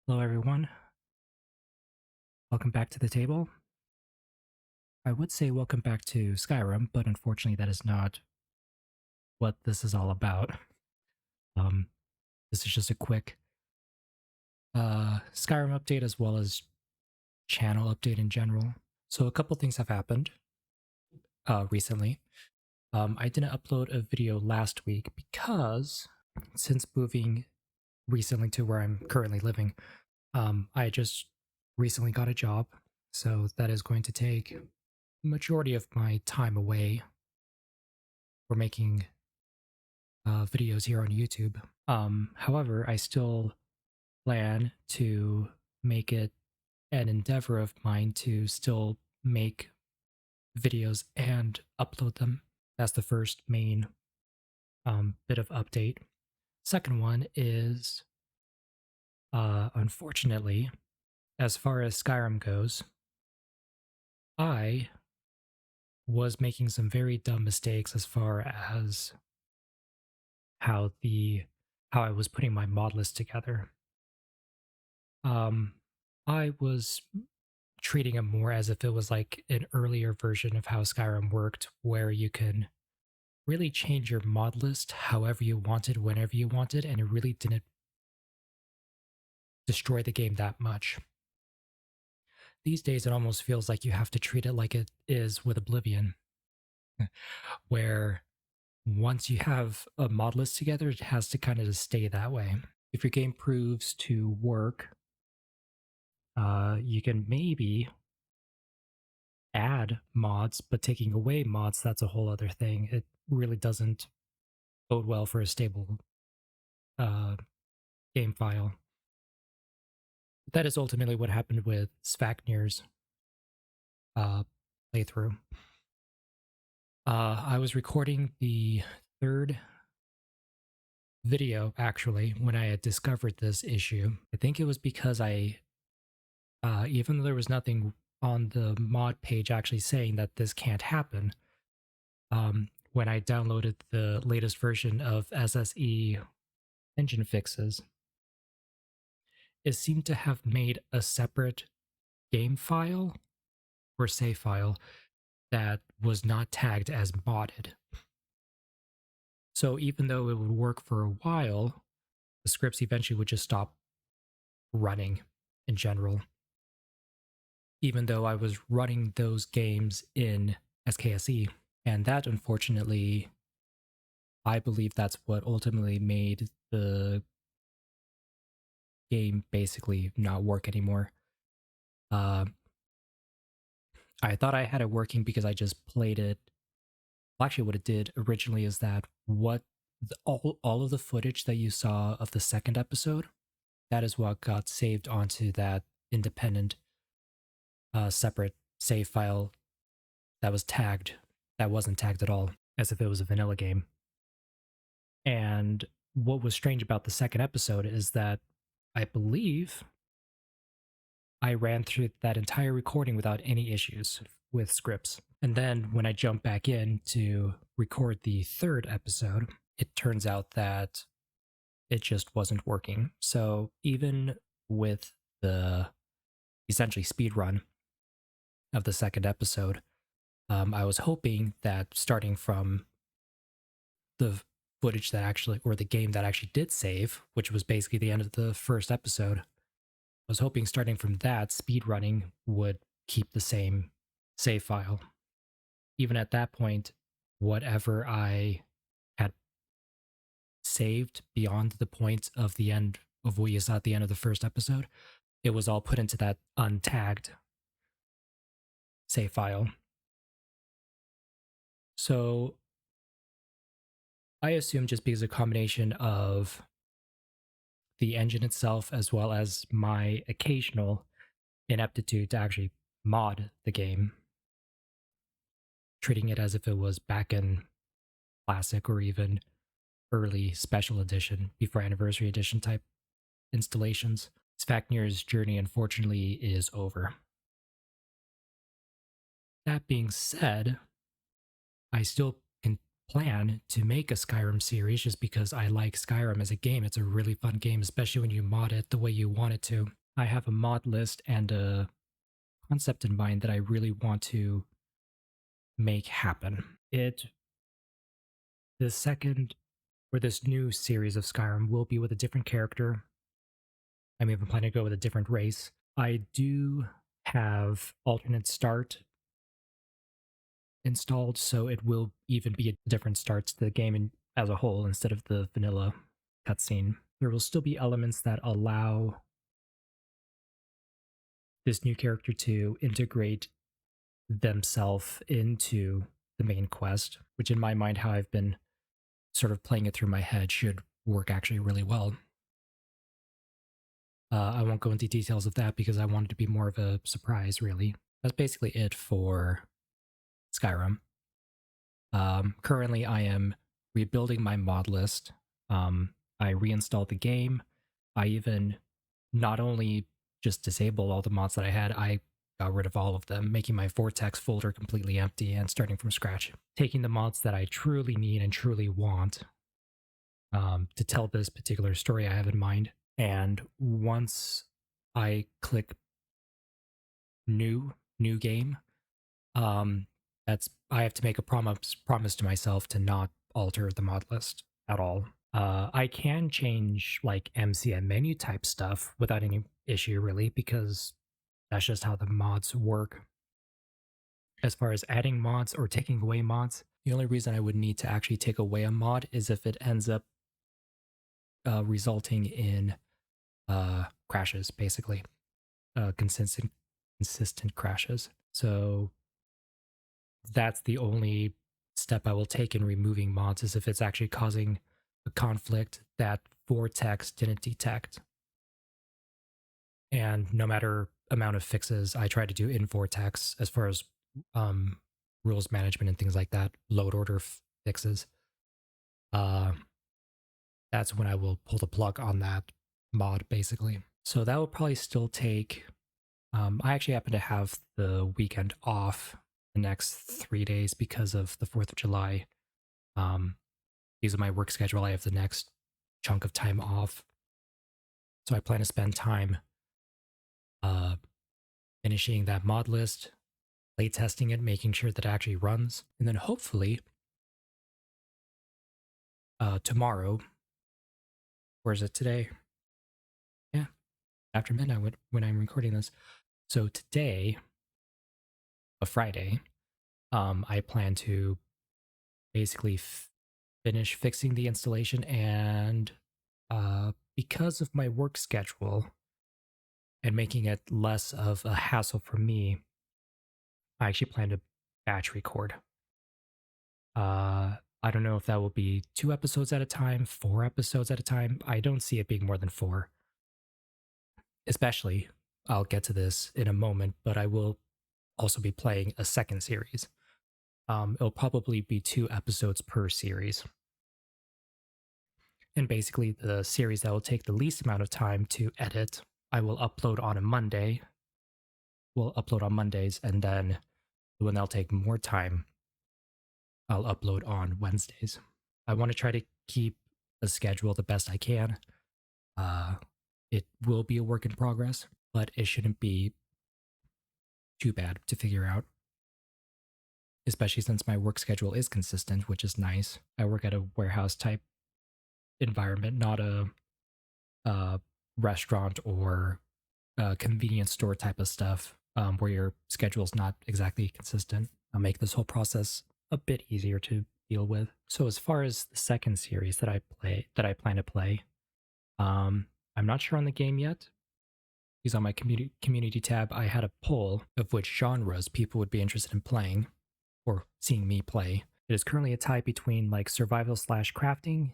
Hello, everyone. Welcome back to the table. I would say welcome back to Skyrim, but unfortunately, that is not what this is all about. Um, this is just a quick Skyrim update as well as channel update in general. So, a couple things have happened recently. I didn't upload a video last week because since moving recently to where I'm currently living, I just recently got a job. So, that is going to take majority of my time away for making videos here on YouTube. However, I still plan to make it an endeavor of mine to still make videos and upload them. That's the first main bit of update. Second one is, unfortunately, as far as Skyrim goes, I was making some very dumb mistakes as far as how the how I was putting my mod list together. Um, I was treating it more as if it was like an earlier version of how Skyrim worked, where you can really change your mod list however you wanted, whenever you wanted, and it really didn't destroy the game that much. These days, it almost feels like you have to treat it like it is with Oblivion, where once you have a mod list together, it has to kind of just stay that way. If your game proves to work, you can maybe add mods, but taking away mods, that's a whole other thing. It really doesn't bode well for a stable uh, game file. That is ultimately what happened with Svaknir's uh, playthrough. I was recording the third video actually when I had discovered this issue. I think it was because even though there was nothing on the mod page actually saying that this can't happen, when I downloaded the latest version of SSE engine fixes, it seemed to have made a separate game file or save file that was not tagged as modded. So even though it would work for a while, the scripts eventually would just stop running in general. Even though I was running those games in SKSE. And that, unfortunately, I believe that's what ultimately made the game basically not work anymore. Uh, I thought I had it working because I just played it. Well, actually, what it did originally is that all of the footage that you saw of the second episode, that is what got saved onto that independent, separate save file that was tagged. That wasn't tagged at all, as if it was a vanilla game. And what was strange about the second episode is that I believe I ran through that entire recording without any issues with scripts. And then when I jumped back in to record the third episode, it turns out that it just wasn't working. So even with the essentially speed run of the second episode, I was hoping that starting from the footage that actually, or the game that actually did save, which was basically the end of the first episode, I was hoping starting from that, speed running would keep the same save file. Even at that point, whatever I had saved beyond the point of the end of what you saw at the end of the first episode, it was all put into that untagged save file. So I assume just because a combination of the engine itself as well as my occasional ineptitude to actually mod the game, treating it as if it was back in classic or even early special edition before anniversary edition type installations. Svaknir's journey unfortunately is over. That being said, I still plan to make a Skyrim series just because I like Skyrim as a game. It's a really fun game, especially when you mod it the way you want it to. I have a mod list and a concept in mind that I really want to make happen. The second or this new series of Skyrim will be with a different character. I'm even planning to go with a different race. I do have alternate start installed, so it will even be a different start to the game as a whole instead of the vanilla cutscene. There will still be elements that allow this new character to integrate themselves into the main quest, which in my mind, how I've been sort of playing it through my head, should work actually really well. I won't go into details of that because I want it to be more of a surprise, really. That's basically it for Skyrim. Currently, I am rebuilding my mod list. I reinstalled the game. I even not only just disabled all the mods that I had, I got rid of all of them, making my Vortex folder completely empty and starting from scratch. Taking the mods that I truly need and truly want to tell this particular story I have in mind. And once I click new game, that's I have to make a promise to myself to not alter the mod list at all. I can change like MCM menu type stuff without any issue really, because that's just how the mods work. As far as adding mods or taking away mods, the only reason I would need to actually take away a mod is if it ends up resulting in crashes, basically, consistent crashes. So that's the only step I will take in removing mods, is if it's actually causing a conflict that Vortex didn't detect. And no matter amount of fixes I try to do in Vortex, as far as rules management and things like that, load order fixes, that's when I will pull the plug on that mod, basically. So that will probably still take. I actually happen to have the weekend off the next 3 days because of the 4th of July. Because of my work schedule, I have the next chunk of time off. So I plan to spend time finishing that mod list, play testing it, making sure that it actually runs, and then hopefully tomorrow, or is it today? Yeah, after midnight when I'm recording this. So today, a Friday, I plan to basically finish fixing the installation, and because of my work schedule and making it less of a hassle for me, I actually plan to batch record. I don't know if that will be 2 episodes at a time, 4 episodes at a time. I don't see it being more than 4. Especially, I'll get to this in a moment, but I will also be playing a second series. It'll probably be 2 episodes per series. And basically, the series that will take the least amount of time to edit, I will upload on a Monday. We'll upload on Mondays, and then when that'll take more time, I'll upload on Wednesdays. I want to try to keep the schedule the best I can. It will be a work in progress, but it shouldn't be too bad to figure out. Especially since my work schedule is consistent, which is nice. I work at a warehouse type environment, not a restaurant or a convenience store type of stuff, where your schedule is not exactly consistent. I'll make this whole process a bit easier to deal with. So as far as the second series that I plan to play, I'm not sure on the game yet. Because on my community tab, I had a poll of which genres people would be interested in playing or seeing me play. It is currently a tie between like survival / crafting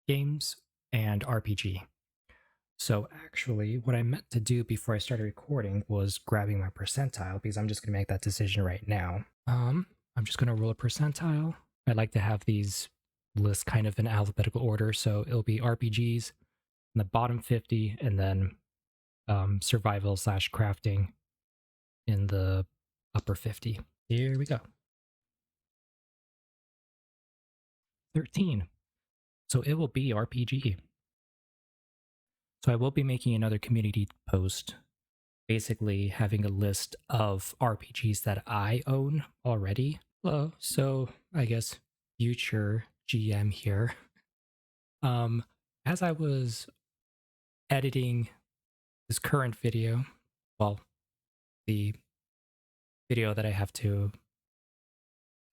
games and RPG. So actually, what I meant to do before I started recording was grabbing my percentile, because I'm just going to make that decision right now. I'm just going to roll a percentile. I like to have these lists kind of in alphabetical order, so it'll be RPGs in the bottom 50, and then survival / crafting in the upper 50. Here we go. 13. So it will be RPG. So I will be making another community post, basically having a list of RPGs that I own already. So I guess future GM here. As I was editing this current video, well, the video that I have to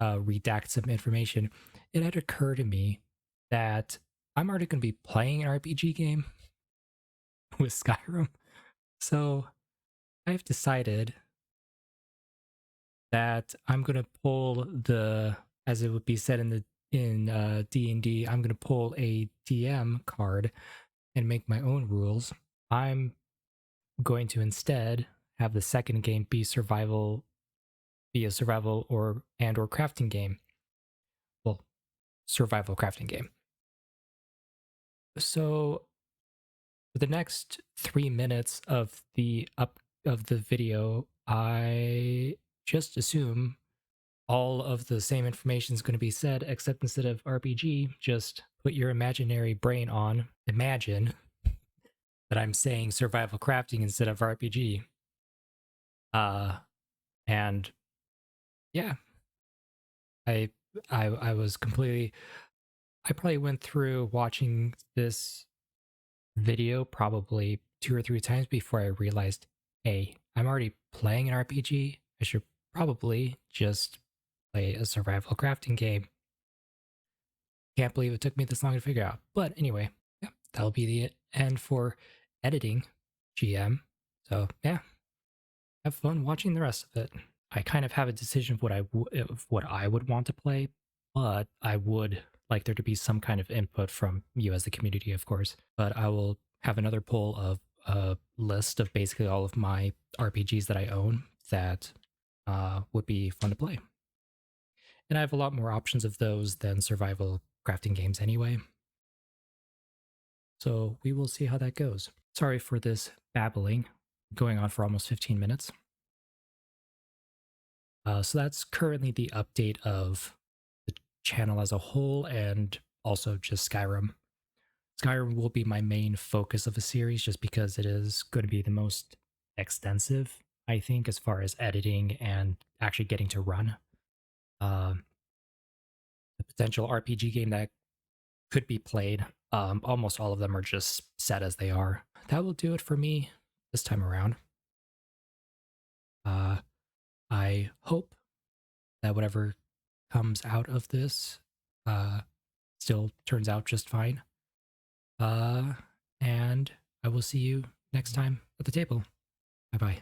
redact some information, it had occurred to me that I'm already going to be playing an RPG game with Skyrim. So I've decided that I'm going to pull the, as it would be said in D&D, I'm going to pull a DM card and make my own rules. I'm going to instead have the second game be a survival or crafting game. Well, survival crafting game. So for the next 3 minutes of the video, I just assume all of the same information is going to be said, except instead of RPG, just put your imaginary brain on. Imagine that I'm saying survival crafting instead of RPG. And yeah, I I was completely. I probably went through watching this video probably 2 or 3 times before I realized, hey, I'm already playing an RPG. I should probably just play a survival crafting game. Can't believe it took me this long to figure out. But anyway, yeah, that'll be the end for editing GM. So yeah, have fun watching the rest of it. I kind of have a decision of what I would want to play, but I would like there to be some kind of input from you as the community, of course. But I will have another poll of a list of basically all of my RPGs that I own that would be fun to play. And I have a lot more options of those than survival crafting games anyway. So we will see how that goes. Sorry for this babbling, going on for almost 15 minutes. So that's currently the update of the channel as a whole and also just Skyrim. Skyrim will be my main focus of the series just because it is going to be the most extensive, I think, as far as editing and actually getting to run. The potential RPG game that could be played, almost all of them are just set as they are. That will do it for me this time around. I hope that whatever comes out of this still turns out just fine. And I will see you next time at the table. Bye bye.